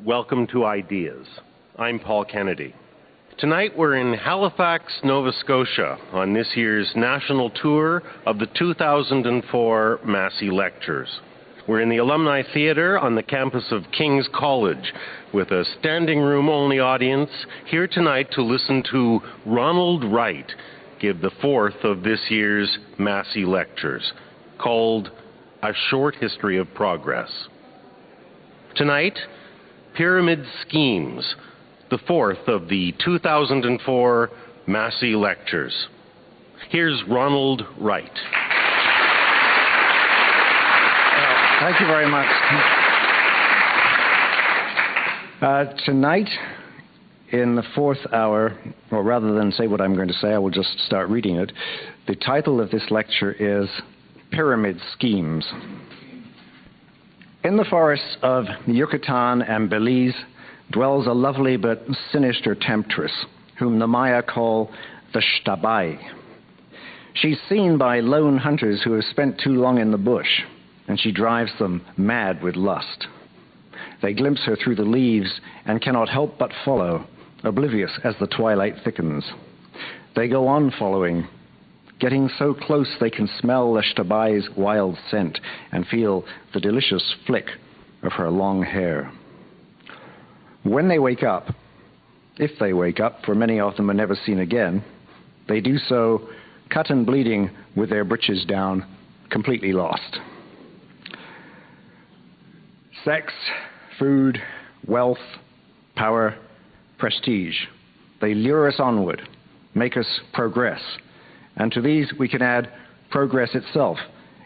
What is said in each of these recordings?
welcome to Ideas. I'm Paul Kennedy. Tonight we're in Halifax, Nova Scotia on this year's national tour of the 2004 Massey Lectures. We're in the Alumni Theatre on the campus of King's College with a standing room only audience here tonight to listen to Ronald Wright give the fourth of this year's Massey Lectures, called A Short History of Progress. Tonight, Pyramid Schemes, the fourth of the 2004 Massey Lectures. Here's Ronald Wright. Thank you very much. Tonight, in the fourth hour, or rather than say what I'm going to say, I will just start reading it. The title of this lecture is Pyramid Schemes. In the forests of Yucatan and Belize dwells a lovely but sinister temptress, whom the Maya call the Xtabay. She's seen by lone hunters who have spent too long in the bush, and she drives them mad with lust. They glimpse her through the leaves and cannot help but follow, oblivious as the twilight thickens. They go on following, getting so close they can smell the Xtabay's wild scent and feel the delicious flick of her long hair. When they wake up, if they wake up, for many of them are never seen again, they do so cut and bleeding with their breeches down, completely lost. Sex, food, wealth, power, prestige. They lure us onward, make us progress. And to these we can add progress itself,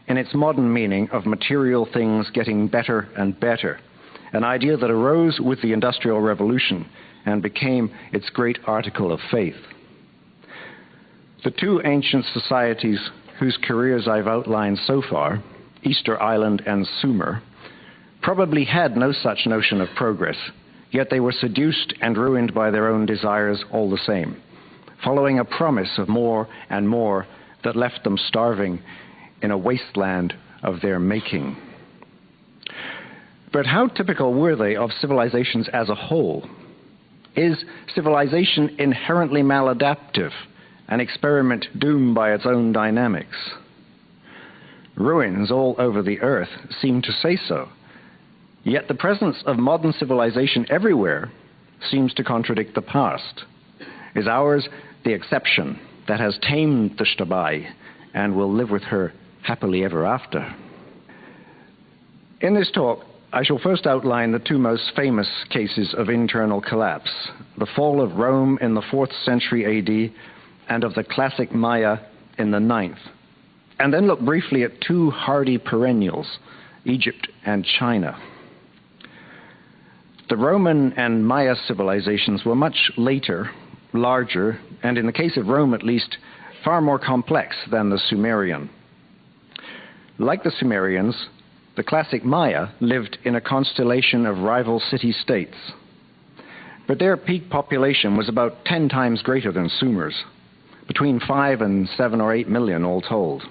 in its modern meaning of material things getting better and better, an idea that arose with the Industrial Revolution and became its great article of faith. The two ancient societies whose careers I've outlined so far, Easter Island and Sumer, probably had no such notion of progress, yet they were seduced and ruined by their own desires all the same, following a promise of more and more that left them starving in a wasteland of their making. But how typical were they of civilizations as a whole? Is civilization inherently maladaptive, an experiment doomed by its own dynamics? Ruins all over the earth seem to say so. Yet the presence of modern civilization everywhere seems to contradict the past. Is ours the exception that has tamed the Xtabay and will live with her happily ever after? In this talk, I shall first outline the two most famous cases of internal collapse, the fall of Rome in the 4th century AD and of the classic Maya in the 9th, and then look briefly at two hardy perennials, Egypt and China. The Roman and Maya civilizations were much later, larger, and in the case of Rome at least, far more complex than the Sumerian. Like the Sumerians, the classic Maya lived in a constellation of rival city-states. But their peak population was about 10 times greater than Sumer's, between 5 and 7 or 8 million all told.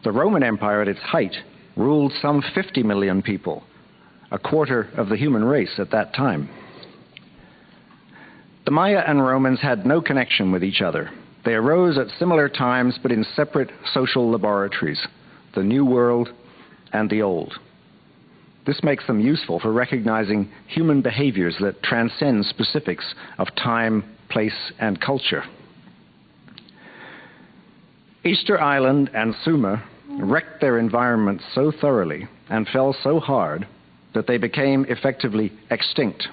The Roman Empire at its height ruled some 50 million people, a quarter of the human race at that time. The Maya and Romans had no connection with each other. They arose at similar times but in separate social laboratories, the New World and the Old. This makes them useful for recognizing human behaviors that transcend specifics of time, place, and culture. Easter Island and Sumer wrecked their environment so thoroughly and fell so hard that they became effectively extinct.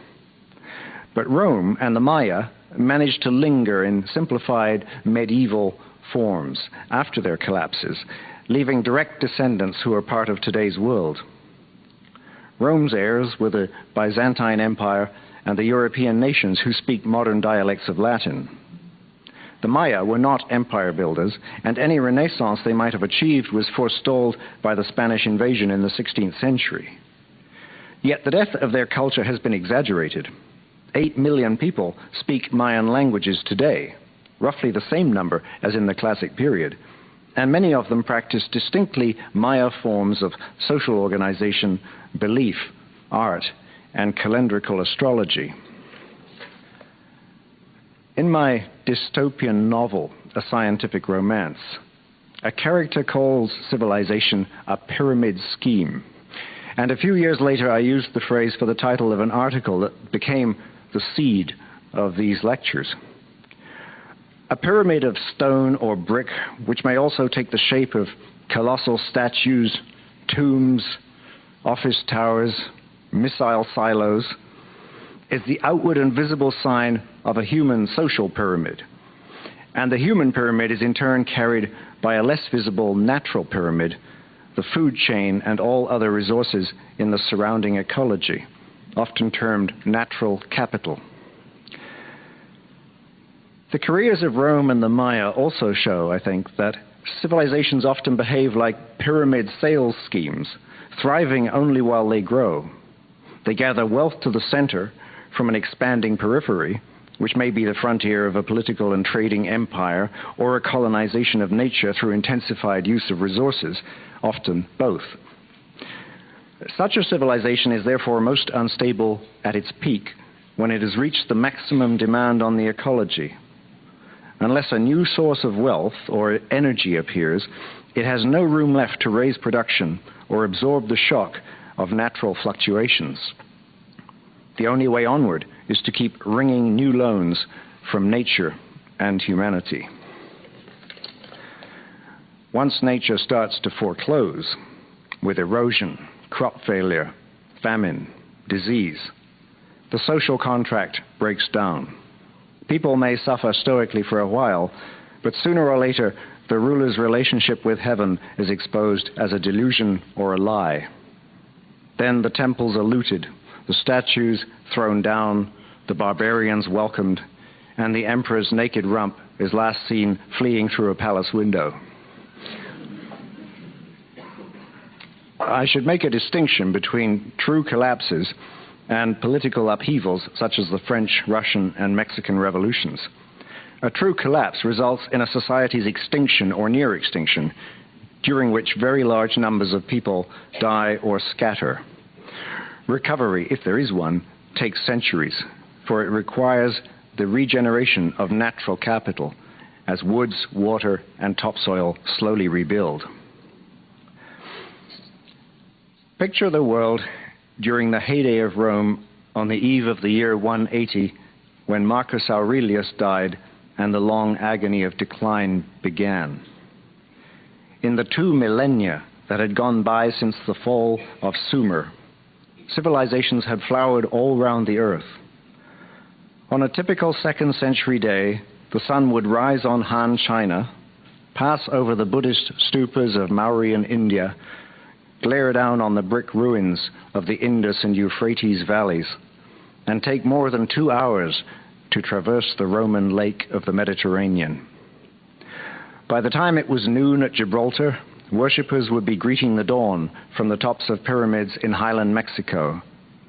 But Rome and the Maya managed to linger in simplified medieval forms after their collapses, leaving direct descendants who are part of today's world. Rome's heirs were the Byzantine Empire and the European nations who speak modern dialects of Latin. The Maya were not empire builders, and any renaissance they might have achieved was forestalled by the Spanish invasion in the 16th century. Yet the death of their culture has been exaggerated. 8 million people speak Mayan languages today, roughly the same number as in the classic period, and many of them practice distinctly Maya forms of social organization, belief, art, and calendrical astrology. In my dystopian novel, A Scientific Romance, a character calls civilization a pyramid scheme. And a few years later, I used the phrase for the title of an article that became the seed of these lectures. A pyramid of stone or brick, which may also take the shape of colossal statues, tombs, office towers, missile silos, is the outward and visible sign of a human social pyramid. And the human pyramid is in turn carried by a less visible natural pyramid, the food chain and all other resources in the surrounding ecology, often termed natural capital. The careers of Rome and the Maya also show, I think, that civilizations often behave like pyramid sales schemes, thriving only while they grow. They gather wealth to the center from an expanding periphery, which may be the frontier of a political and trading empire or a colonization of nature through intensified use of resources, often both. Such a civilization is therefore most unstable at its peak when it has reached the maximum demand on the ecology. Unless a new source of wealth or energy appears, it has no room left to raise production or absorb the shock of natural fluctuations. The only way onward is to keep wringing new loans from nature and humanity. Once nature starts to foreclose, with erosion, crop failure, famine, disease, the social contract breaks down. People may suffer stoically for a while, but sooner or later, the ruler's relationship with heaven is exposed as a delusion or a lie. Then the temples are looted, the statues thrown down, the barbarians welcomed, and the emperor's naked rump is last seen fleeing through a palace window. I should make a distinction between true collapses and political upheavals such as the French, Russian, and Mexican revolutions. A true collapse results in a society's extinction or near extinction, during which very large numbers of people die or scatter. Recovery, if there is one, takes centuries, for it requires the regeneration of natural capital as woods, water, and topsoil slowly rebuild. Picture the world during the heyday of Rome on the eve of the year 180, when Marcus Aurelius died and the long agony of decline began. In the 2 millennia that had gone by since the fall of Sumer, civilizations had flowered all round the earth. On a typical 2nd century day, the sun would rise on Han China, pass over the Buddhist stupas of Mauryan India, glare down on the brick ruins of the Indus and Euphrates valleys, and take more than 2 hours to traverse the Roman lake of the Mediterranean. By the time it was noon at Gibraltar, worshippers would be greeting the dawn from the tops of pyramids in highland Mexico,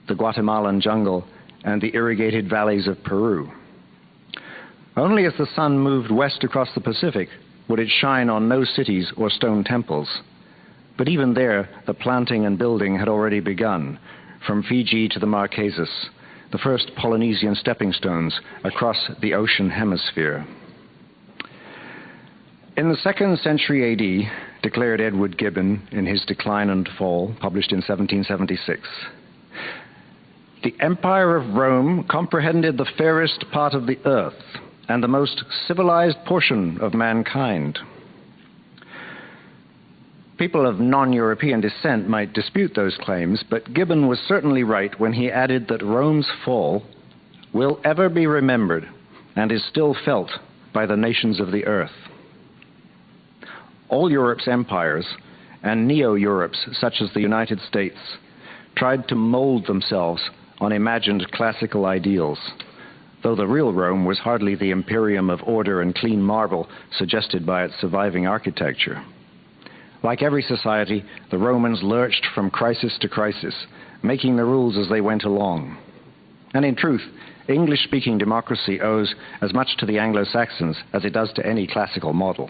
the Guatemalan jungle, and the irrigated valleys of Peru. Only as the sun moved west across the Pacific would it shine on no cities or stone temples. But even there, the planting and building had already begun, from Fiji to the Marquesas, the first Polynesian stepping stones across the ocean hemisphere. In the 2nd century AD, declared Edward Gibbon in his Decline and Fall, published in 1776, the Empire of Rome comprehended the fairest part of the earth and the most civilized portion of mankind. People of non-European descent might dispute those claims, but Gibbon was certainly right when he added that Rome's fall will ever be remembered and is still felt by the nations of the earth. All Europe's empires and neo-Europes, such as the United States, tried to mold themselves on imagined classical ideals, though the real Rome was hardly the imperium of order and clean marble suggested by its surviving architecture. Like every society, the Romans lurched from crisis to crisis, making the rules as they went along. And in truth, English-speaking democracy owes as much to the Anglo-Saxons as it does to any classical model.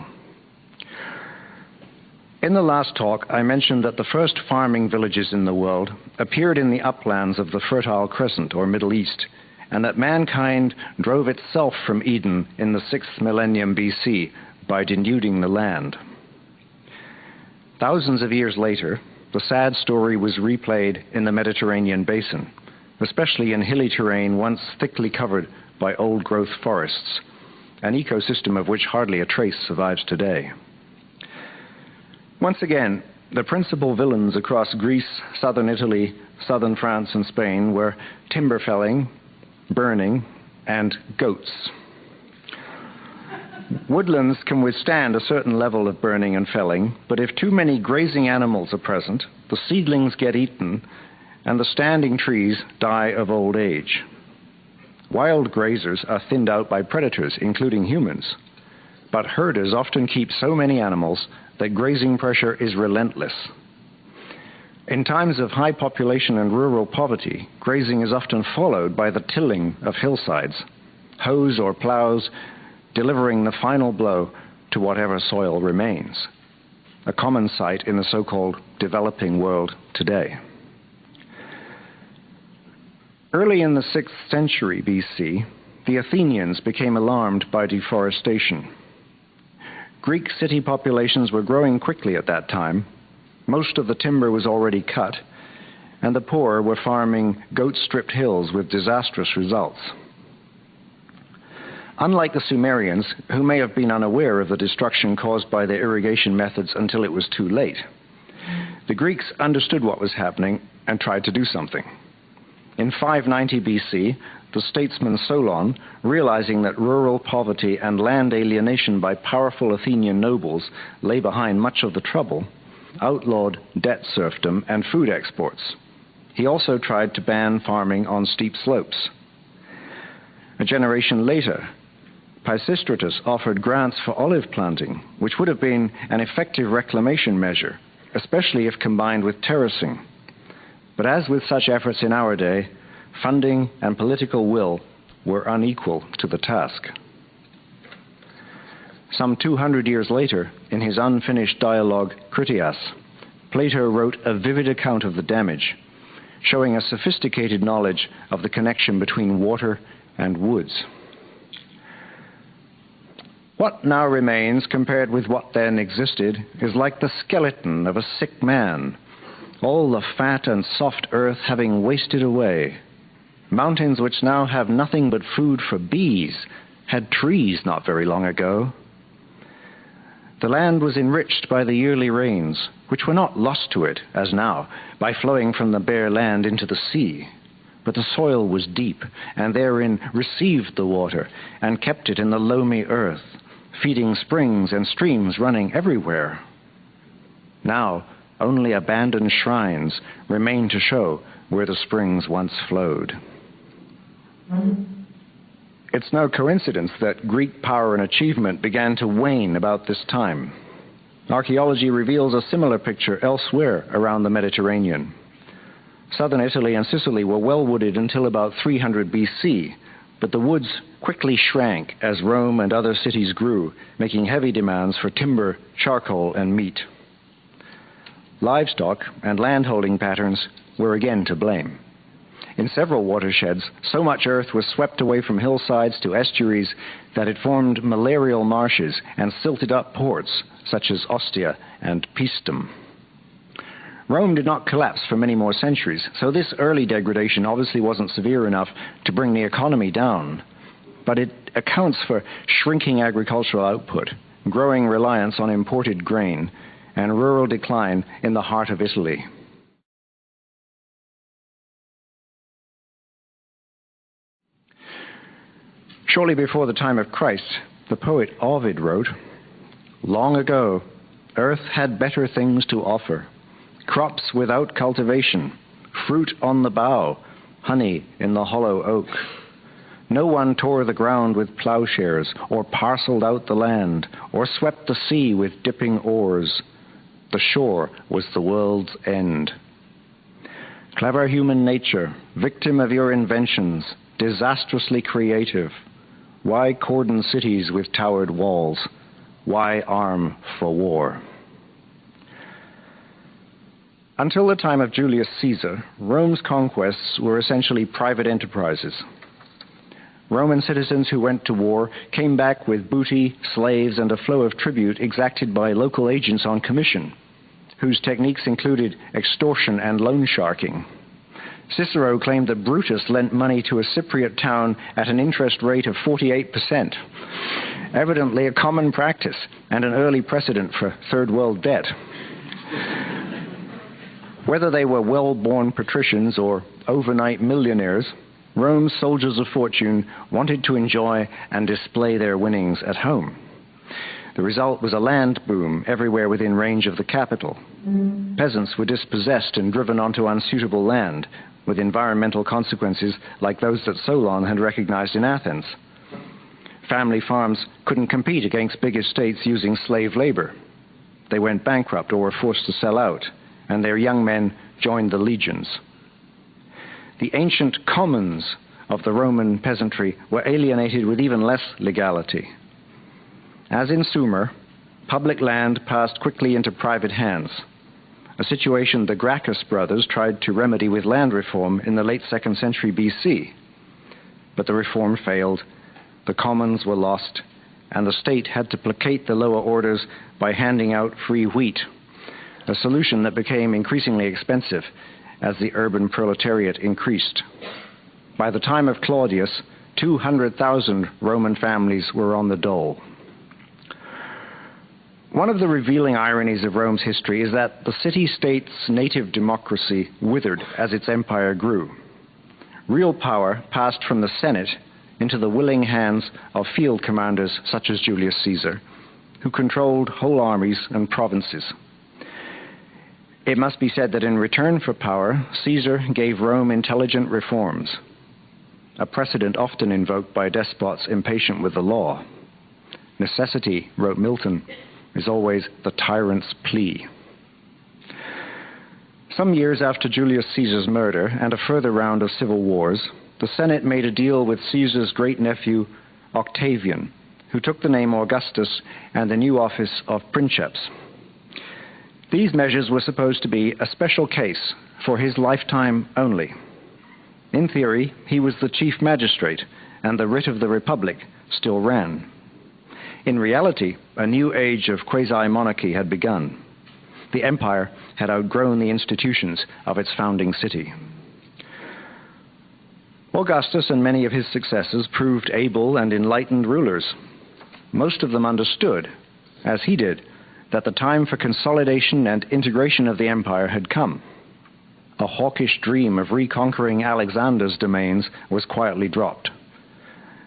In the last talk, I mentioned that the first farming villages in the world appeared in the uplands of the Fertile Crescent, or Middle East, and that mankind drove itself from Eden in the 6th millennium BC by denuding the land. Thousands of years later, the sad story was replayed in the Mediterranean basin, especially in hilly terrain once thickly covered by old-growth forests, an ecosystem of which hardly a trace survives today. Once again, the principal villains across Greece, southern Italy, southern France, and Spain were timber felling, burning, and goats. Woodlands can withstand a certain level of burning and felling, but if too many grazing animals are present, the seedlings get eaten, and the standing trees die of old age. Wild grazers are thinned out by predators, including humans, but herders often keep so many animals that grazing pressure is relentless. In times of high population and rural poverty, grazing is often followed by the tilling of hillsides, hoes or plows delivering the final blow to whatever soil remains, a common sight in the so-called developing world today. Early in the 6th century BC, the Athenians became alarmed by deforestation. Greek city populations were growing quickly at that time. Most of the timber was already cut, and the poor were farming goat-stripped hills with disastrous results. Unlike the Sumerians, who may have been unaware of the destruction caused by their irrigation methods until it was too late, the Greeks understood what was happening and tried to do something. In 590 BC, the statesman Solon, realizing that rural poverty and land alienation by powerful Athenian nobles lay behind much of the trouble, outlawed debt serfdom and food exports. He also tried to ban farming on steep slopes. A generation later, Pisistratus offered grants for olive planting, which would have been an effective reclamation measure, especially if combined with terracing. But as with such efforts in our day, funding and political will were unequal to the task. Some 200 years later, in his unfinished dialogue Critias, Plato wrote a vivid account of the damage, showing a sophisticated knowledge of the connection between water and woods. What now remains compared with what then existed is like the skeleton of a sick man, all the fat and soft earth having wasted away. Mountains which now have nothing but food for bees had trees not very long ago. The land was enriched by the yearly rains, which were not lost to it, as now, by flowing from the bare land into the sea. But the soil was deep, and therein received the water, and kept it in the loamy earth, feeding springs and streams running everywhere. Now, only abandoned shrines remain to show where the springs once flowed. It's no coincidence that Greek power and achievement began to wane about this time. Archaeology reveals a similar picture elsewhere around the Mediterranean. Southern Italy and Sicily were well wooded until about 300 BC, but the woods quickly shrank as Rome and other cities grew, making heavy demands for timber, charcoal, and meat. Livestock and landholding patterns were again to blame. In several watersheds, so much earth was swept away from hillsides to estuaries that it formed malarial marshes and silted up ports, such as Ostia and Paestum. Rome did not collapse for many more centuries, so this early degradation obviously wasn't severe enough to bring the economy down. But it accounts for shrinking agricultural output, growing reliance on imported grain, and rural decline in the heart of Italy. Shortly before the time of Christ, the poet Ovid wrote, "Long ago, earth had better things to offer, crops without cultivation, fruit on the bough, honey in the hollow oak. No one tore the ground with plowshares, or parceled out the land, or swept the sea with dipping oars. The shore was the world's end. Clever human nature, victim of your inventions, disastrously creative. Why cordon cities with towered walls? Why arm for war?" Until the time of Julius Caesar, Rome's conquests were essentially private enterprises. Roman citizens who went to war came back with booty, slaves, and a flow of tribute exacted by local agents on commission, whose techniques included extortion and loan sharking. Cicero claimed that Brutus lent money to a Cypriot town at an interest rate of 48%, evidently a common practice and an early precedent for third world debt. Whether they were well-born patricians or overnight millionaires, Rome's soldiers of fortune wanted to enjoy and display their winnings at home. The result was a land boom everywhere within range of the capital. Peasants were dispossessed and driven onto unsuitable land, with environmental consequences like those that Solon had recognized in Athens. Family farms couldn't compete against big estates using slave labor. They went bankrupt or were forced to sell out, and their young men joined the legions. The ancient commons of the Roman peasantry were alienated with even less legality. As in Sumer, public land passed quickly into private hands, a situation the Gracchus brothers tried to remedy with land reform in the late 2nd century BC. But the reform failed, the commons were lost, and the state had to placate the lower orders by handing out free wheat, a solution that became increasingly expensive as the urban proletariat increased. By the time of Claudius, 200,000 Roman families were on the dole. One of the revealing ironies of Rome's history is that the city-state's native democracy withered as its empire grew. Real power passed from the Senate into the willing hands of field commanders such as Julius Caesar, who controlled whole armies and provinces. It must be said that in return for power, Caesar gave Rome intelligent reforms, a precedent often invoked by despots impatient with the law. Necessity, wrote Milton, is always the tyrant's plea. Some years after Julius Caesar's murder and a further round of civil wars, the Senate made a deal with Caesar's great-nephew Octavian, who took the name Augustus and the new office of princeps. These measures were supposed to be a special case for his lifetime only. In theory, he was the chief magistrate, and the writ of the Republic still ran. In reality, a new age of quasi-monarchy had begun. The empire had outgrown the institutions of its founding city. Augustus and many of his successors proved able and enlightened rulers. Most of them understood, as he did, that the time for consolidation and integration of the empire had come. A hawkish dream of reconquering Alexander's domains was quietly dropped.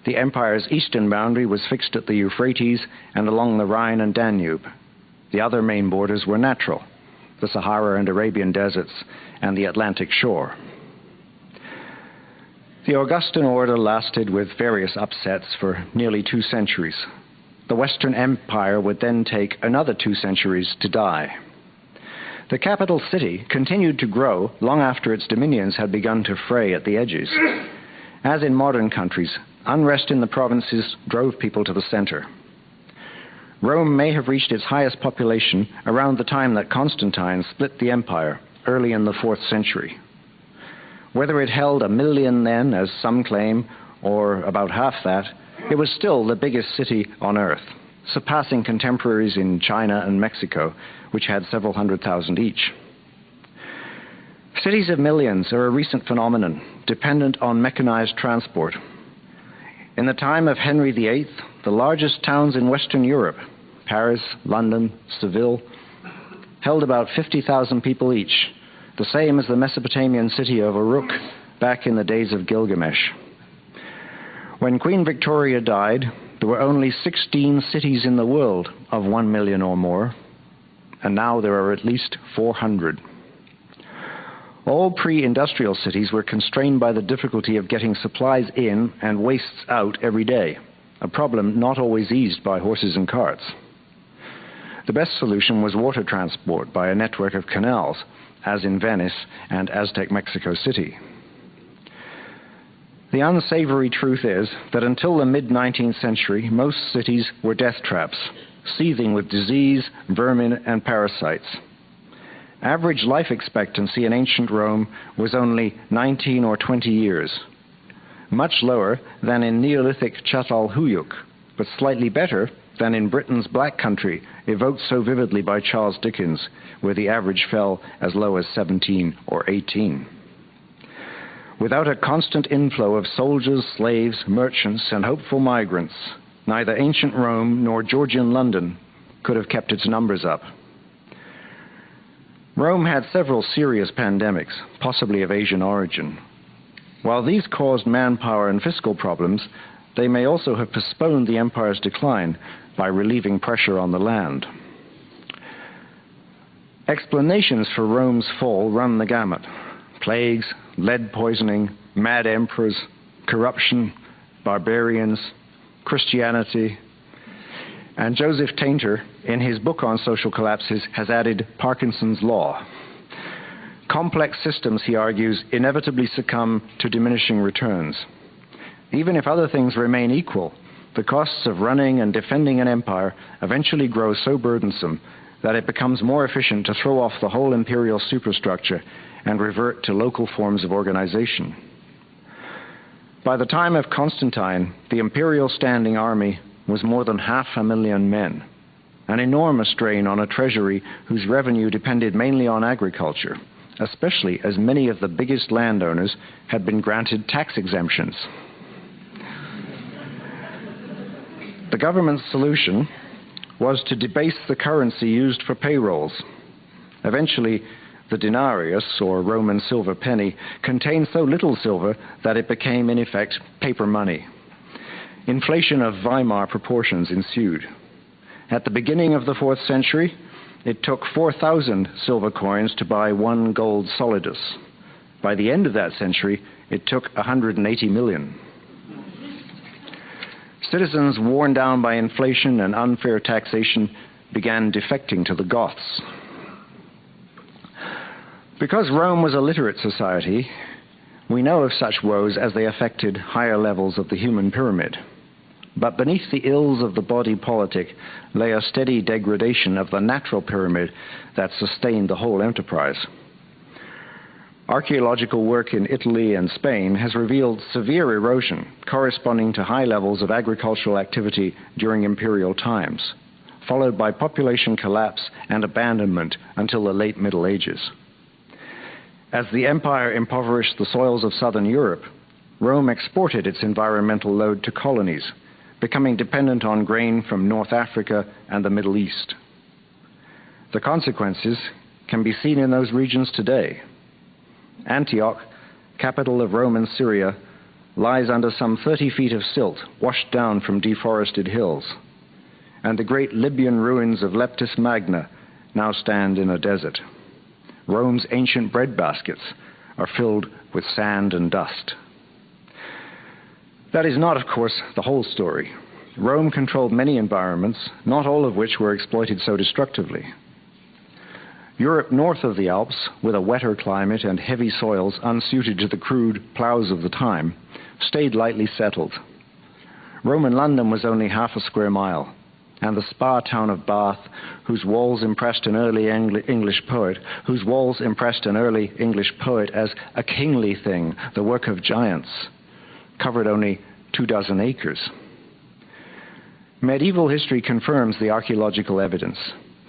The empire's eastern boundary was fixed at the Euphrates and along the Rhine and Danube. The other main borders were natural, the Sahara and Arabian deserts and the Atlantic shore. The Augustan order lasted with various upsets for nearly 2 centuries. The Western Empire would then take another 2 centuries to die. The capital city continued to grow long after its dominions had begun to fray at the edges. As in modern countries, unrest in the provinces drove people to the center. Rome may have reached its highest population around the time that Constantine split the empire, early in the 4th century. Whether it held 1 million then, as some claim, or about half that, it was still the biggest city on earth, surpassing contemporaries in China and Mexico, which had several 100,000 each. Cities of millions are a recent phenomenon, dependent on mechanized transport. In the time of Henry VIII, the largest towns in Western Europe, Paris, London, Seville, held about 50,000 people each, the same as the Mesopotamian city of Uruk back in the days of Gilgamesh. When Queen Victoria died, there were only 16 cities in the world of 1 million or more, and now there are at least 400. All pre-industrial cities were constrained by the difficulty of getting supplies in and wastes out every day, a problem not always eased by horses and carts. The best solution was water transport by a network of canals, as in Venice and Aztec Mexico City. The unsavory truth is that until the mid-19th century, most cities were death traps, seething with disease, vermin, and parasites. average life expectancy in ancient Rome was only 19 or 20 years, much lower than in Neolithic Çatalhöyük, but slightly better than in Britain's Black Country, evoked so vividly by Charles Dickens, where the average fell as low as 17 or 18. Without a constant inflow of soldiers, slaves, merchants, and hopeful migrants, neither ancient Rome nor Georgian London could have kept its numbers up. Rome had several serious pandemics, possibly of Asian origin. While these caused manpower and fiscal problems, they may also have postponed the empire's decline by relieving pressure on the land. Explanations for Rome's fall run the gamut: plagues, lead poisoning, mad emperors, corruption, barbarians, Christianity. And Joseph Tainter, in his book on social collapses, has added Parkinson's law. Complex systems, he argues, inevitably succumb to diminishing returns. Even if other things remain equal, the costs of running and defending an empire eventually grow so burdensome that it becomes more efficient to throw off the whole imperial superstructure and revert to local forms of organization. By the time of Constantine, the imperial standing army was more than 500,000 men, an enormous drain on a treasury whose revenue depended mainly on agriculture, especially as many of the biggest landowners had been granted tax exemptions. The government's solution was to debase the currency used for payrolls. Eventually, the denarius, or Roman silver penny, contained so little silver that it became, in effect, paper money. Inflation of Weimar proportions ensued. At the beginning of the 4th century, it took 4,000 silver coins to buy 1 gold solidus. By the end of that century, it took 180 million. Citizens worn down by inflation and unfair taxation began defecting to the Goths. Because Rome was a literate society, we know of such woes as they affected higher levels of the human pyramid. But beneath the ills of the body politic lay a steady degradation of the natural pyramid that sustained the whole enterprise. Archaeological work in Italy and Spain has revealed severe erosion corresponding to high levels of agricultural activity during imperial times, followed by population collapse and abandonment until the late Middle Ages. As the empire impoverished the soils of southern Europe, Rome exported its environmental load to colonies, becoming dependent on grain from North Africa and the Middle East. The consequences can be seen in those regions today. Antioch, capital of Roman Syria, lies under some 30 feet of silt washed down from deforested hills, and the great Libyan ruins of Leptis Magna now stand in a desert. Rome's ancient breadbaskets are filled with sand and dust. That is not, of course, the whole story. Rome controlled many environments, not all of which were exploited so destructively. Europe north of the Alps, with a wetter climate and heavy soils unsuited to the crude plows of the time, stayed lightly settled. Roman London was only half a square mile, and the spa town of Bath, whose walls impressed an early English poet as a kingly thing, the work of giants, covered only 24 acres. Medieval history confirms the archaeological evidence.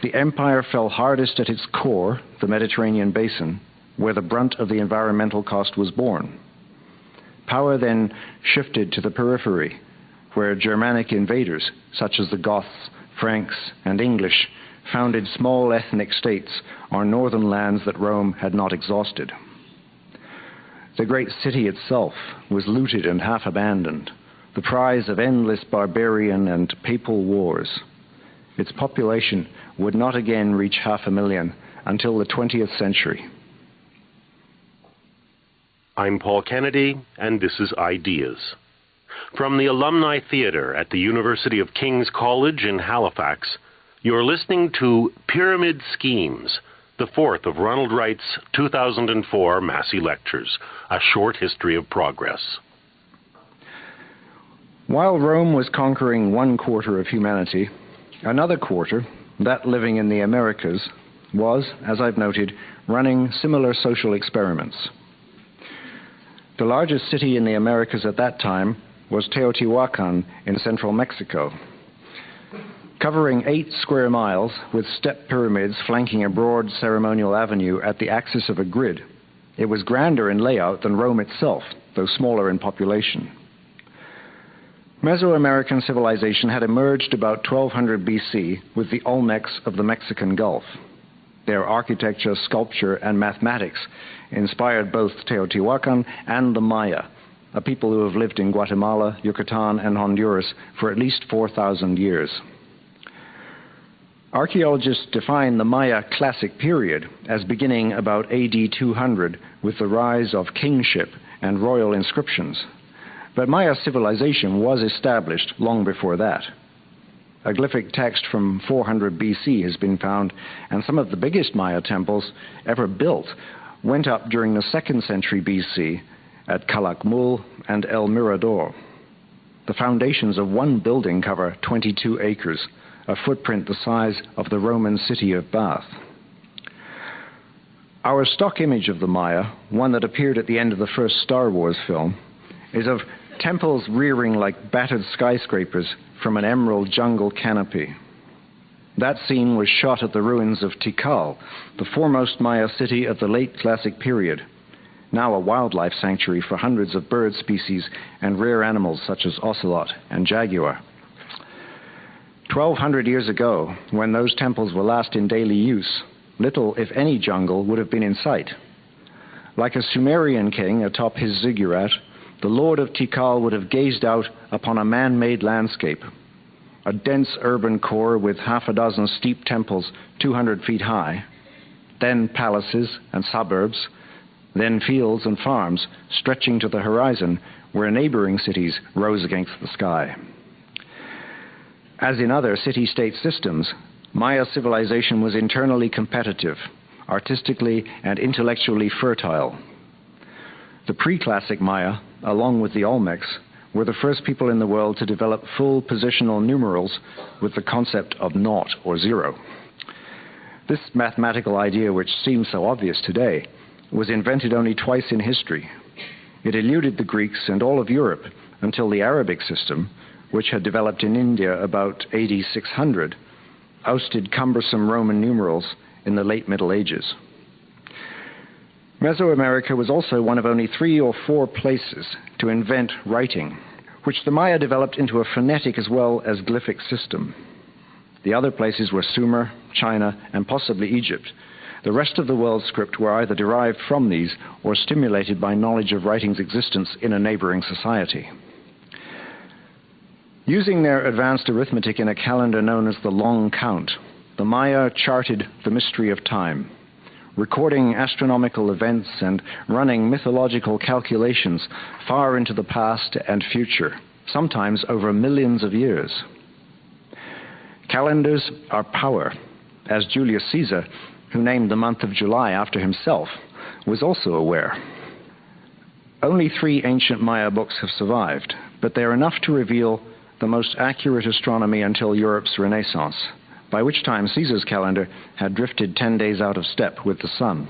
The empire fell hardest at its core, the Mediterranean basin, where the brunt of the environmental cost was borne. Power then shifted to the periphery, where Germanic invaders, such as the Goths, Franks, and English, founded small ethnic states on northern lands that Rome had not exhausted. The great city itself was looted and half abandoned, the prize of endless barbarian and papal wars. Its population would not again reach 500,000 until the 20th century. I'm Paul Kennedy, and this is Ideas. From the Alumni Theatre at the University of King's College in Halifax, you're listening to Pyramid Schemes, the fourth of Ronald Wright's 2004 Massey Lectures, A Short History of Progress. While Rome was conquering 1/4 of humanity, another quarter, that living in the Americas, was, as I've noted, running similar social experiments. The largest city in the Americas at that time was Teotihuacan in central Mexico. Covering 8 square miles with step pyramids flanking a broad ceremonial avenue at the axis of a grid, it was grander in layout than Rome itself, though smaller in population. Mesoamerican civilization had emerged about 1200 BC with the Olmecs of the Mexican Gulf. Their architecture, sculpture, and mathematics inspired both Teotihuacan and the Maya, a people who have lived in Guatemala, Yucatan, and Honduras for at least 4,000 years. Archaeologists define the Maya classic period as beginning about AD 200 with the rise of kingship and royal inscriptions. But Maya civilization was established long before that. A glyphic text from 400 BC has been found, and some of the biggest Maya temples ever built went up during the 2nd century BC at Calakmul and El Mirador. The foundations of one building cover 22 acres, a footprint the size of the Roman city of Bath. Our stock image of the Maya, one that appeared at the end of the first Star Wars film, is of temples rearing like battered skyscrapers from an emerald jungle canopy. That scene was shot at the ruins of Tikal, the foremost Maya city of the late Classic period, now a wildlife sanctuary for hundreds of bird species and rare animals such as ocelot and jaguar. 1,200 years ago, when those temples were last in daily use, little, if any, jungle would have been in sight. Like a Sumerian king atop his ziggurat, the lord of Tikal would have gazed out upon a man-made landscape, a dense urban core with half a dozen steep temples 200 feet high, then palaces and suburbs, then fields and farms stretching to the horizon where neighboring cities rose against the sky. As in other city-state systems, Maya civilization was internally competitive, artistically and intellectually fertile. The pre-classic Maya, along with the Olmecs, were the first people in the world to develop full positional numerals with the concept of naught or zero. This mathematical idea, which seems so obvious today, was invented only twice in history. It eluded the Greeks and all of Europe until the Arabic system, which had developed in India about AD 600, ousted cumbersome Roman numerals in the late Middle Ages. Mesoamerica was also one of only 3 or 4 places to invent writing, which the Maya developed into a phonetic as well as glyphic system. The other places were Sumer, China, and possibly Egypt. The rest of the world's script were either derived from these or stimulated by knowledge of writing's existence in a neighboring society. Using their advanced arithmetic in a calendar known as the Long Count, the Maya charted the mystery of time, recording astronomical events and running mythological calculations far into the past and future, sometimes over millions of years. Calendars are power, as Julius Caesar, who named the month of July after himself, was also aware. Only 3 ancient Maya books have survived, but they are enough to reveal the most accurate astronomy until Europe's Renaissance, by which time Caesar's calendar had drifted 10 days out of step with the sun.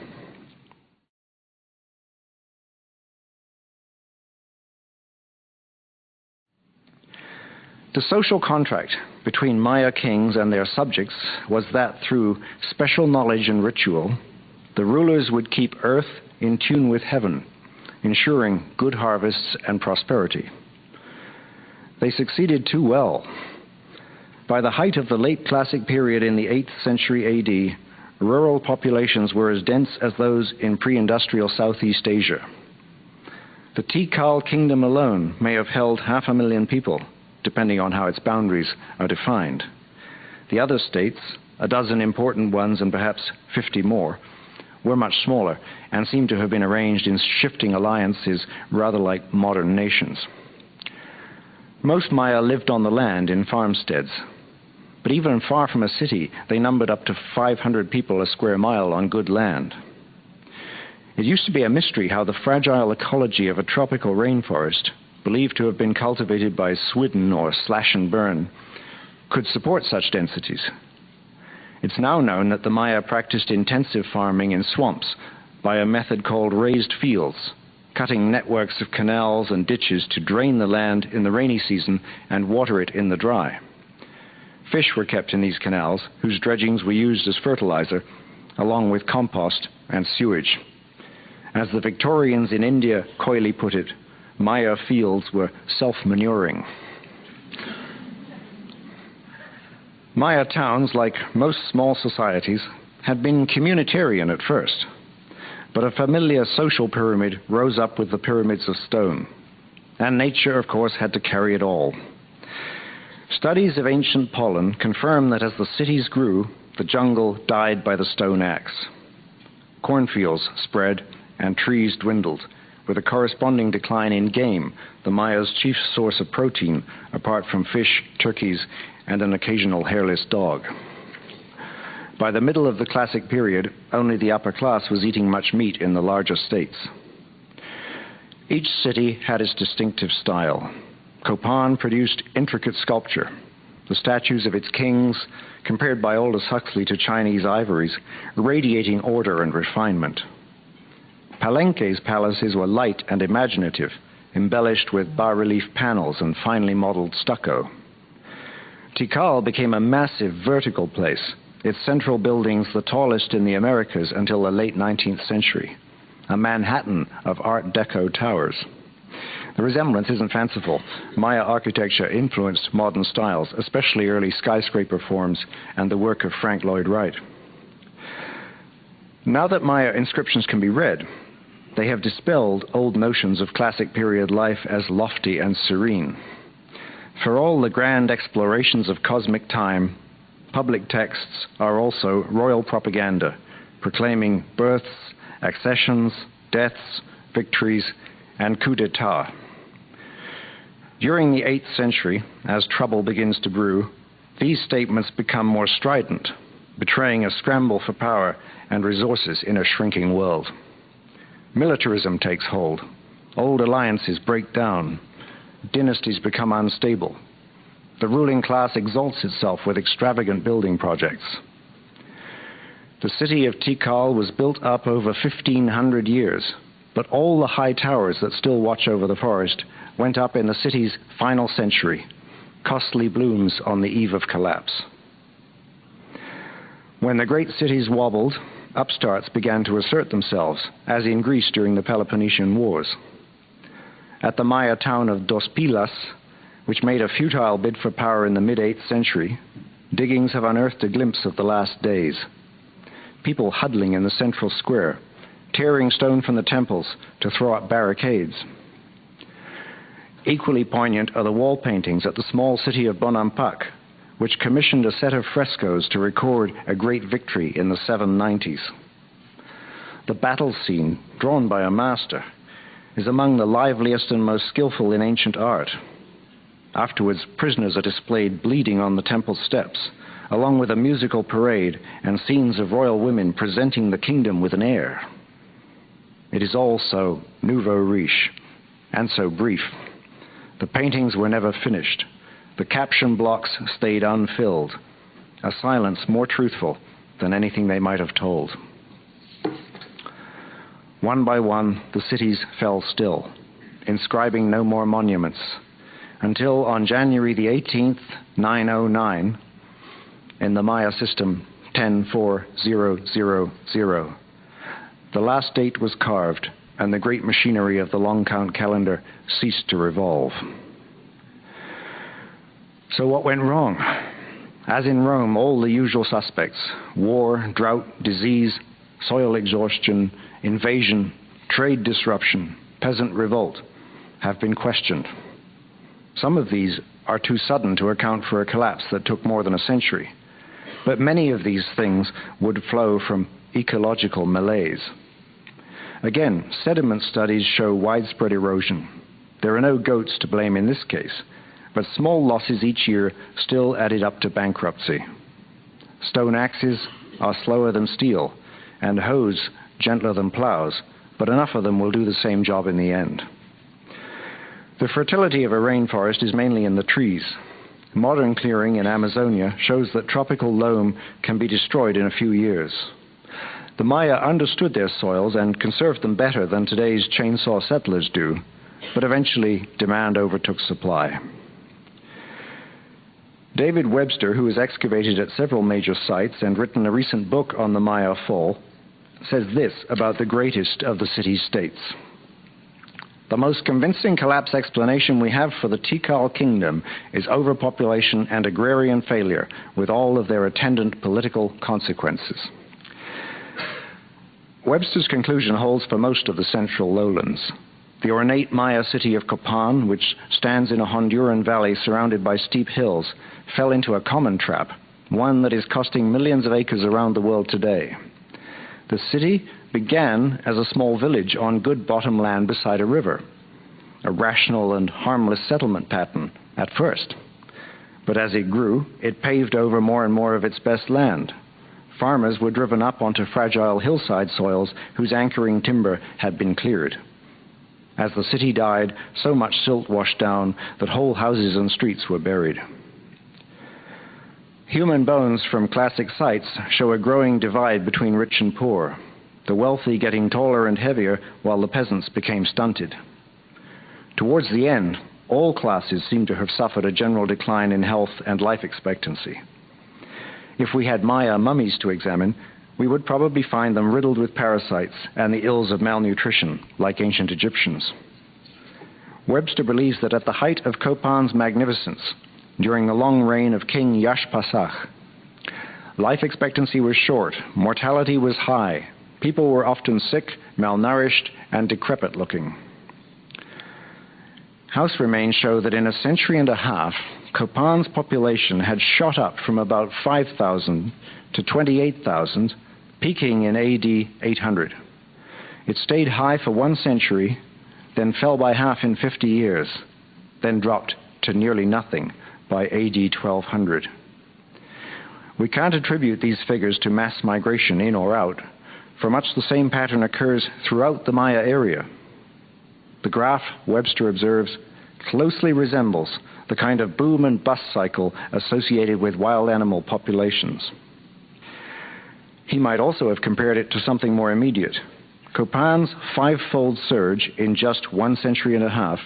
The social contract between Maya kings and their subjects was that through special knowledge and ritual, the rulers would keep earth in tune with heaven, ensuring good harvests and prosperity. They succeeded too well. By the height of the late Classic period in the 8th century AD, rural populations were as dense as those in pre-industrial Southeast Asia. The Tikal kingdom alone may have held 500,000 people, depending on how its boundaries are defined. The other states, a dozen important ones and perhaps 50 more, were much smaller and seem to have been arranged in shifting alliances rather like modern nations. Most Maya lived on the land in farmsteads, but even far from a city, they numbered up to 500 people a square mile on good land. It used to be a mystery how the fragile ecology of a tropical rainforest, believed to have been cultivated by Swidden or slash and burn, could support such densities. It's now known that the Maya practiced intensive farming in swamps by a method called raised fields, cutting networks of canals and ditches to drain the land in the rainy season and water it in the dry. Fish were kept in these canals, whose dredgings were used as fertilizer, along with compost and sewage. As the Victorians in India coyly put it, Maya fields were self-manuring. Maya towns, like most small societies, had been communitarian at first, but a familiar social pyramid rose up with the pyramids of stone, and nature, of course, had to carry it all. Studies of ancient pollen confirm that as the cities grew, the jungle died by the stone axe. Cornfields spread and trees dwindled, with a corresponding decline in game, the Mayas' chief source of protein, apart from fish, turkeys, and an occasional hairless dog. By the middle of the Classic period, only the upper class was eating much meat in the larger states. Each city had its distinctive style. Copan produced intricate sculpture. The statues of its kings, compared by Aldous Huxley to Chinese ivories, radiating order and refinement. Palenque's palaces were light and imaginative, embellished with bas-relief panels and finely modeled stucco. Tikal became a massive vertical place, its central buildings the tallest in the Americas until the late 19th century, a Manhattan of Art Deco towers. The resemblance isn't fanciful. Maya architecture influenced modern styles, especially early skyscraper forms and the work of Frank Lloyd Wright. Now that Maya inscriptions can be read, they have dispelled old notions of Classic period life as lofty and serene. For all the grand explorations of cosmic time, public texts are also royal propaganda, proclaiming births, accessions, deaths, victories, and coups d'etat. During the 8th century, as trouble begins to brew, these statements become more strident, betraying a scramble for power and resources in a shrinking world. Militarism takes hold. Old alliances break down. Dynasties become unstable. The ruling class exalts itself with extravagant building projects. The city of Tikal was built up over 1,500 years, but all the high towers that still watch over the forest went up in the city's final century, costly blooms on the eve of collapse. When the great cities wobbled, upstarts began to assert themselves, as in Greece during the Peloponnesian Wars. At the Maya town of Dos Pilas, which made a futile bid for power in the mid-8th century, diggings have unearthed a glimpse of the last days. People huddling in the central square, tearing stone from the temples to throw up barricades. Equally poignant are the wall paintings at the small city of Bonampak, which commissioned a set of frescoes to record a great victory in the 790s. The battle scene, drawn by a master, is among the liveliest and most skillful in ancient art. Afterwards, prisoners are displayed bleeding on the temple steps, along with a musical parade and scenes of royal women presenting the kingdom with an air. It is all so nouveau riche, and so brief. The paintings were never finished. The caption blocks stayed unfilled, a silence more truthful than anything they might have told. One by one, the cities fell still, inscribing no more monuments, until on January the 18th, 909, in the Maya system 104000, the last date was carved, and the great machinery of the long count calendar ceased to revolve. So what went wrong? As in Rome, all the usual suspects, war, drought, disease, soil exhaustion, invasion, trade disruption, peasant revolt, have been questioned. Some of these are too sudden to account for a collapse that took more than a century, but many of these things would flow from ecological malaise. Again, sediment studies show widespread erosion. There are no goats to blame in this case, but small losses each year still added up to bankruptcy. Stone axes are slower than steel, and hoes gentler than plows, but enough of them will do the same job in the end. The fertility of a rainforest is mainly in the trees. Modern clearing in Amazonia shows that tropical loam can be destroyed in a few years. The Maya understood their soils and conserved them better than today's chainsaw settlers do, but eventually demand overtook supply. David Webster, who has excavated at several major sites and written a recent book on the Maya fall, says this about the greatest of the city-states. The most convincing collapse explanation we have for the Tikal kingdom is overpopulation and agrarian failure, with all of their attendant political consequences. Webster's conclusion holds for most of the central lowlands. The ornate Maya city of Copan, which stands in a Honduran valley surrounded by steep hills, fell into a common trap, one that is costing millions of acres around the world today. The city began as a small village on good bottom land beside a river, a rational and harmless settlement pattern at first. But as it grew, it paved over more and more of its best land. Farmers were driven up onto fragile hillside soils whose anchoring timber had been cleared. As the city died, so much silt washed down that whole houses and streets were buried. Human bones from classic sites show a growing divide between rich and poor, the wealthy getting taller and heavier while the peasants became stunted. Towards the end, all classes seem to have suffered a general decline in health and life expectancy. If we had Maya mummies to examine, we would probably find them riddled with parasites and the ills of malnutrition, like ancient Egyptians. Webster believes that at the height of Copan's magnificence, during the long reign of King Yashpasach, life expectancy was short, mortality was high, people were often sick, malnourished, and decrepit-looking. House remains show that in a century and a half, Copan's population had shot up from about 5,000 to 28,000, peaking in AD 800. It stayed high for 1 century, then fell by half in 50 years, then dropped to nearly nothing by AD 1200. We can't attribute these figures to mass migration in or out, for much the same pattern occurs throughout the Maya area. The graph, Webster observes, closely resembles the kind of boom and bust cycle associated with wild animal populations. He might also have compared it to something more immediate. Copan's 5-fold surge in just 1 century and a half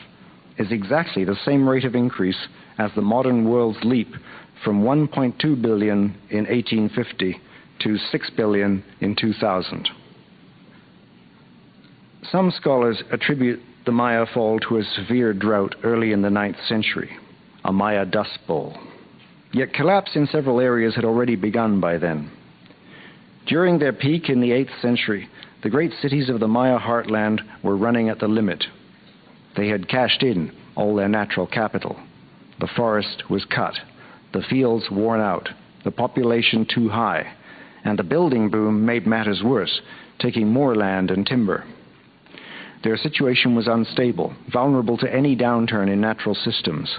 is exactly the same rate of increase as the modern world's leap from 1.2 billion in 1850 to 6 billion in 2000. Some scholars attribute the Maya fall to a severe drought early in the 9th century, a Maya dust bowl. Yet collapse in several areas had already begun by then. During their peak in the 8th century, the great cities of the Maya heartland were running at the limit. They had cashed in all their natural capital. The forest was cut, the fields worn out, the population too high, and the building boom made matters worse, taking more land and timber. Their situation was unstable, vulnerable to any downturn in natural systems.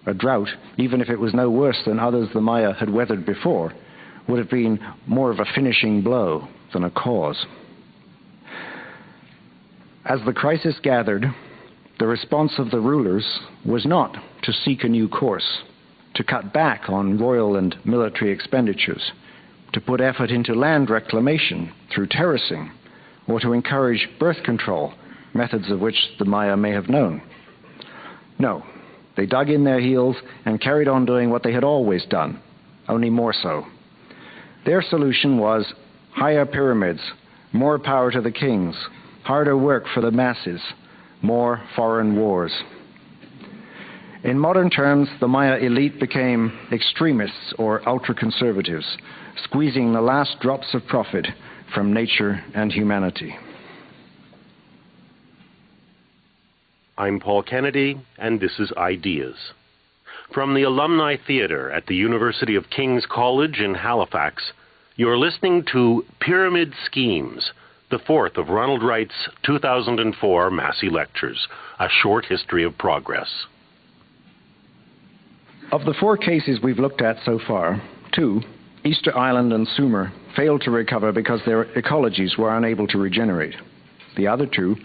A drought, even if it was no worse than others the Maya had weathered before, would have been more of a finishing blow than a cause. As the crisis gathered, the response of the rulers was not to seek a new course, to cut back on royal and military expenditures, to put effort into land reclamation through terracing, or to encourage birth control, methods of which the Maya may have known. No, they dug in their heels and carried on doing what they had always done, only more so. Their solution was higher pyramids, more power to the kings, harder work for the masses, more foreign wars. In modern terms, the Maya elite became extremists or ultra-conservatives, squeezing the last drops of profit from nature and humanity. I'm Paul Kennedy, and this is Ideas. From the Alumni Theatre at the University of King's College in Halifax, you're listening to Pyramid Schemes, the fourth of Ronald Wright's 2004 Massey Lectures, A Short History of Progress. Of the 4 cases we've looked at so far, 2, Easter Island and Sumer, failed to recover because their ecologies were unable to regenerate. The other 2,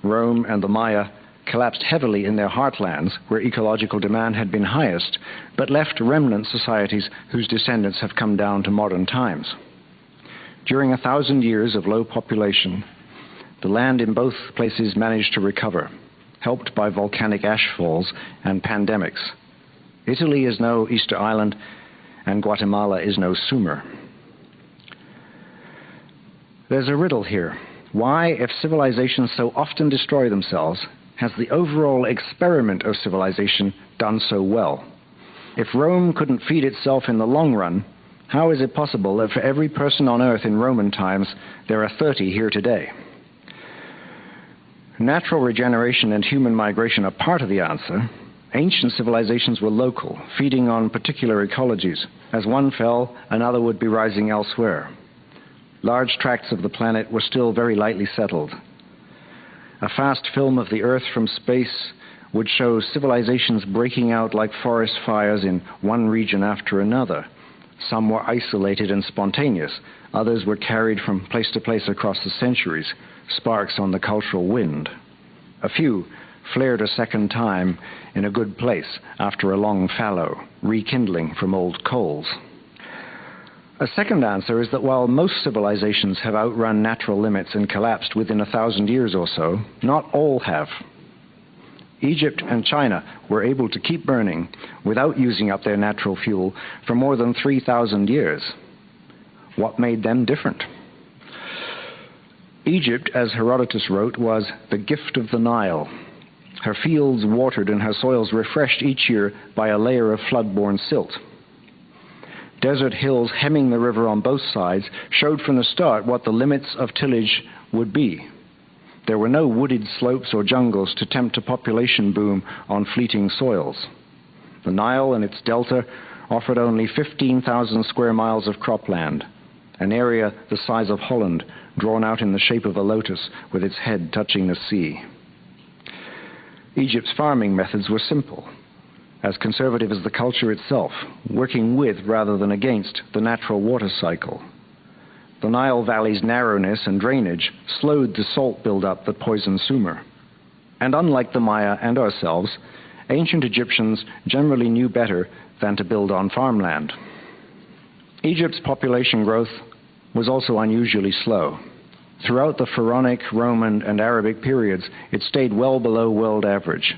Rome and the Maya, collapsed heavily in their heartlands, where ecological demand had been highest, but left remnant societies whose descendants have come down to modern times. During 1,000 years of low population, the land in both places managed to recover, helped by volcanic ash falls and pandemics. Italy is no Easter Island, and Guatemala is no Sumer. There's a riddle here. Why, if civilizations so often destroy themselves, has the overall experiment of civilization done so well? If Rome couldn't feed itself in the long run, how is it possible that for every person on earth in Roman times, there are 30 here today? Natural regeneration and human migration are part of the answer. Ancient civilizations were local, feeding on particular ecologies. As one fell, another would be rising elsewhere. Large tracts of the planet were still very lightly settled. A fast film of the Earth from space would show civilizations breaking out like forest fires in one region after another. Some were isolated and spontaneous. Others were carried from place to place across the centuries, sparks on the cultural wind. A few flared a second time in a good place after a long fallow, rekindling from old coals. A second answer is that while most civilizations have outrun natural limits and collapsed within 1,000 years or so, not all have. Egypt and China were able to keep burning without using up their natural fuel for more than 3,000 years. What made them different? Egypt, as Herodotus wrote, was the gift of the Nile. Her fields watered and her soils refreshed each year by a layer of flood-borne silt. Desert hills hemming the river on both sides showed from the start what the limits of tillage would be. There were no wooded slopes or jungles to tempt a population boom on fleeting soils. The Nile and its delta offered only 15,000 square miles of cropland, an area the size of Holland, drawn out in the shape of a lotus with its head touching the sea. Egypt's farming methods were simple, as conservative as the culture itself, working with rather than against the natural water cycle. The Nile Valley's narrowness and drainage slowed the salt buildup that poisoned Sumer. And unlike the Maya and ourselves, ancient Egyptians generally knew better than to build on farmland. Egypt's population growth was also unusually slow. Throughout the Pharaonic, Roman, and Arabic periods, it stayed well below world average,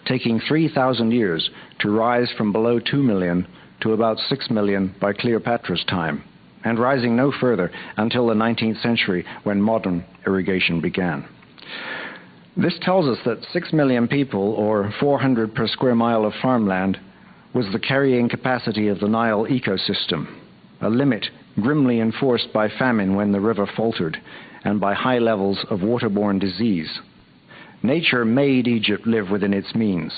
taking 3,000 years to rise from below 2 million to about 6 million by Cleopatra's time, and rising no further until the 19th century when modern irrigation began. This tells us that 6 million people, or 400 per square mile of farmland, was the carrying capacity of the Nile ecosystem, a limit grimly enforced by famine when the river faltered, and by high levels of waterborne disease. Nature made Egypt live within its means,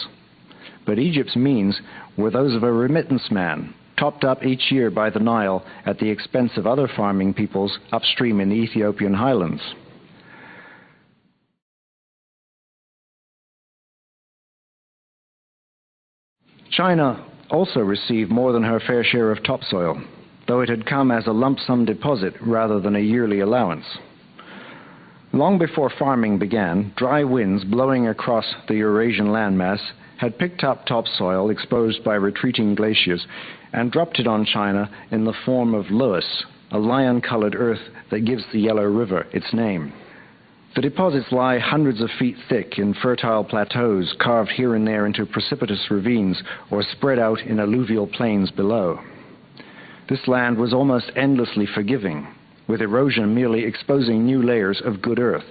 but Egypt's means were those of a remittance man, topped up each year by the Nile at the expense of other farming peoples upstream in the Ethiopian highlands. China also received more than her fair share of topsoil, though it had come as a lump sum deposit rather than a yearly allowance. Long before farming began, dry winds blowing across the Eurasian landmass had picked up topsoil exposed by retreating glaciers and dropped it on China in the form of loess, a lion-colored earth that gives the Yellow River its name. The deposits lie hundreds of feet thick in fertile plateaus carved here and there into precipitous ravines or spread out in alluvial plains below. This land was almost endlessly forgiving, with erosion merely exposing new layers of good earth.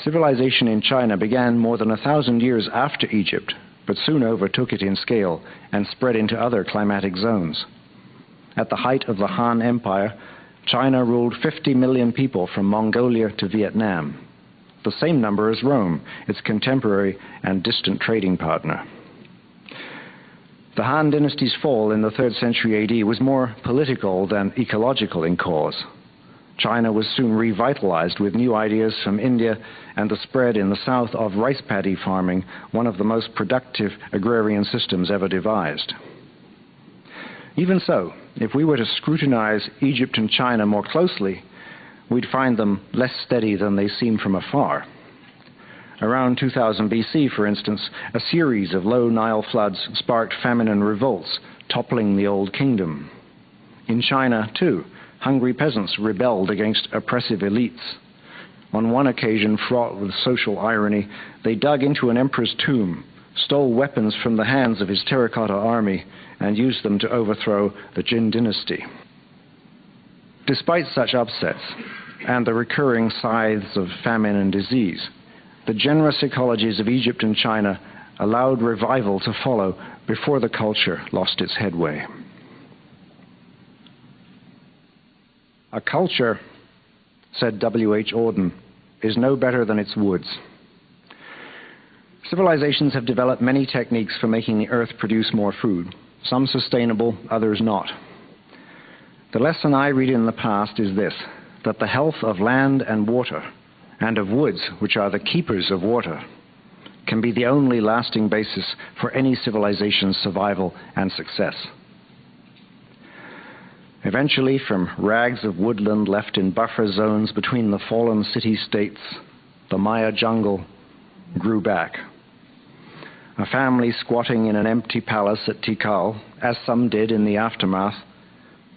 Civilization in China began more than 1,000 years after Egypt, but soon overtook it in scale and spread into other climatic zones. At the height of the Han Empire, China ruled 50 million people from Mongolia to Vietnam, the same number as Rome, its contemporary and distant trading partner. The Han dynasty's fall in the 3rd century AD was more political than ecological in cause. China was soon revitalized with new ideas from India and the spread in the south of rice paddy farming, one of the most productive agrarian systems ever devised. Even so, if we were to scrutinize Egypt and China more closely, we'd find them less steady than they seem from afar. Around 2000 BC, for instance, a series of low Nile floods sparked famine and revolts, toppling the old kingdom. In China, too, hungry peasants rebelled against oppressive elites. On one occasion, fraught with social irony, they dug into an emperor's tomb, stole weapons from the hands of his terracotta army, and used them to overthrow the Jin dynasty. Despite such upsets and the recurring scythes of famine and disease, the generous ecologies of Egypt and China allowed revival to follow before the culture lost its headway. A culture, said W.H. Auden, is no better than its woods. Civilizations have developed many techniques for making the earth produce more food, some sustainable, others not. The lesson I read in the past is this, that the health of land and water, and of woods, which are the keepers of water, can be the only lasting basis for any civilization's survival and success. Eventually, from rags of woodland left in buffer zones between the fallen city-states, the Maya jungle grew back. A family squatting in an empty palace at Tikal, as some did in the aftermath,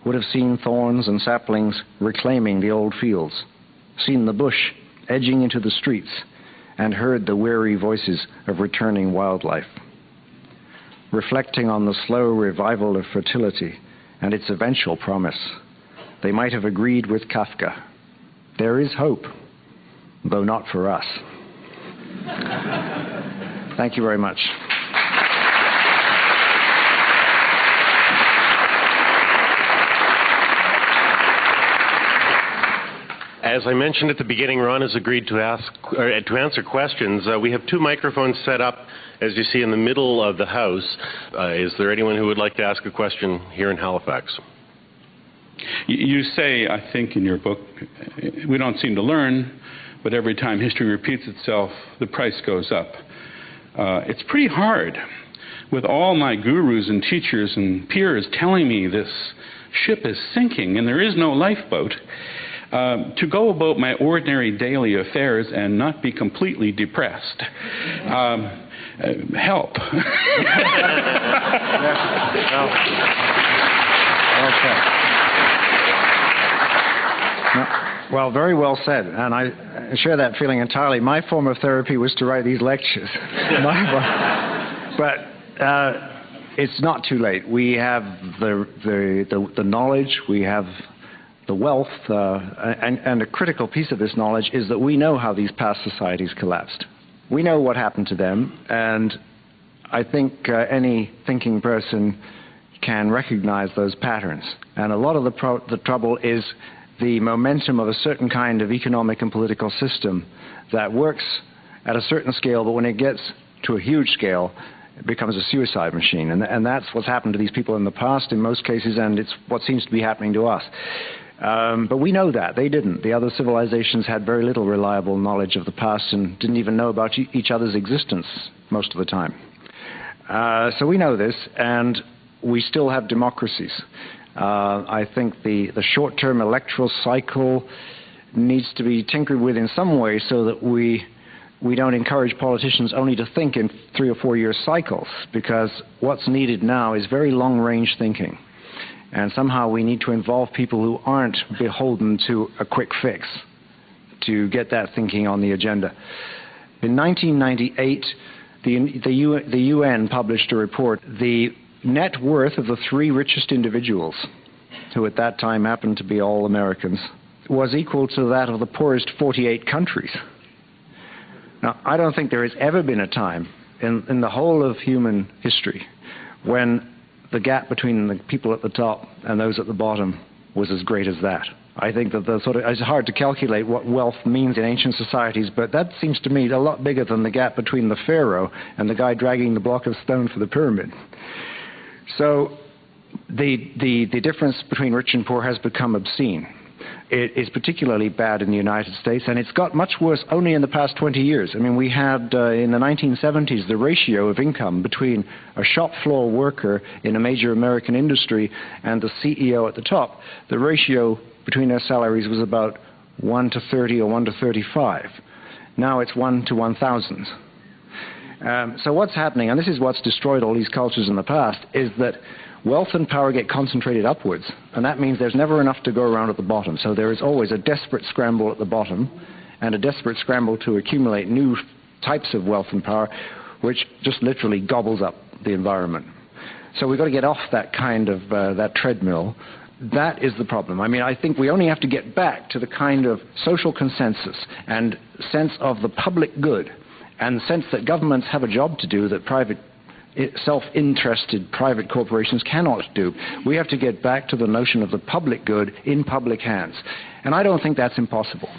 would have seen thorns and saplings reclaiming the old fields, seen the bush edging into the streets, and heard the weary voices of returning wildlife. Reflecting on the slow revival of fertility and its eventual promise, they might have agreed with Kafka. There is hope, though not for us. Thank you very much. As I mentioned at the beginning, Ron has agreed to answer questions. We have two microphones set up, as you see, in the middle of the house. Is there anyone who would like to ask a question here in Halifax? You say, I think in your book, we don't seem to learn, but every time history repeats itself, the price goes up. It's pretty hard, with all my gurus and teachers and peers telling me this ship is sinking and there is no lifeboat, to go about my ordinary daily affairs and not be completely depressed. Help. Okay. Well, very well said, and I share that feeling entirely. My form of therapy was to write these lectures. But it's not too late. We have the knowledge, we have the wealth, and a critical piece of this knowledge is that we know how these past societies collapsed. We know what happened to them, and I think any thinking person can recognize those patterns. And a lot of the trouble is the momentum of a certain kind of economic and political system that works at a certain scale, but when it gets to a huge scale, it becomes a suicide machine. And that's what's happened to these people in the past in most cases, and it's what seems to be happening to us. But we know that. They didn't. The other civilizations had very little reliable knowledge of the past and didn't even know about each other's existence most of the time. So we know this, and we still have democracies. I think the short-term electoral cycle needs to be tinkered with in some way so that we don't encourage politicians only to think in 3 or 4 year cycles, because what's needed now is very long-range thinking. And somehow we need to involve people who aren't beholden to a quick fix to get that thinking on the agenda. In 1998, the UN published a report. The net worth of the 3 richest individuals, who at that time happened to be all Americans, was equal to that of the poorest 48 countries. Now, I don't think there has ever been a time in the whole of human history when the gap between the people at the top and those at the bottom was as great as that. I think that it's hard to calculate what wealth means in ancient societies, but that seems to me a lot bigger than the gap between the pharaoh and the guy dragging the block of stone for the pyramid. So the difference between rich and poor has become obscene. It is particularly bad in the United States, and it's got much worse only in the past 20 years. I mean, we had in the 1970s the ratio of income between a shop floor worker in a major American industry and the CEO at the top. The ratio between their salaries was about 1 to 30 or 1 to 35. Now it's 1 to 1,000. So what's happening, and this is what's destroyed all these cultures in the past, is that wealth and power get concentrated upwards, and that means there's never enough to go around at the bottom. So there is always a desperate scramble at the bottom and a desperate scramble to accumulate new types of wealth and power, which just literally gobbles up the environment. So we've got to get off that kind of that treadmill. That is the problem. I mean, I think we only have to get back to the kind of social consensus and sense of the public good and the sense that governments have a job to do that private, self-interested private corporations cannot do. We have to get back to the notion of the public good in public hands. And I don't think that's impossible.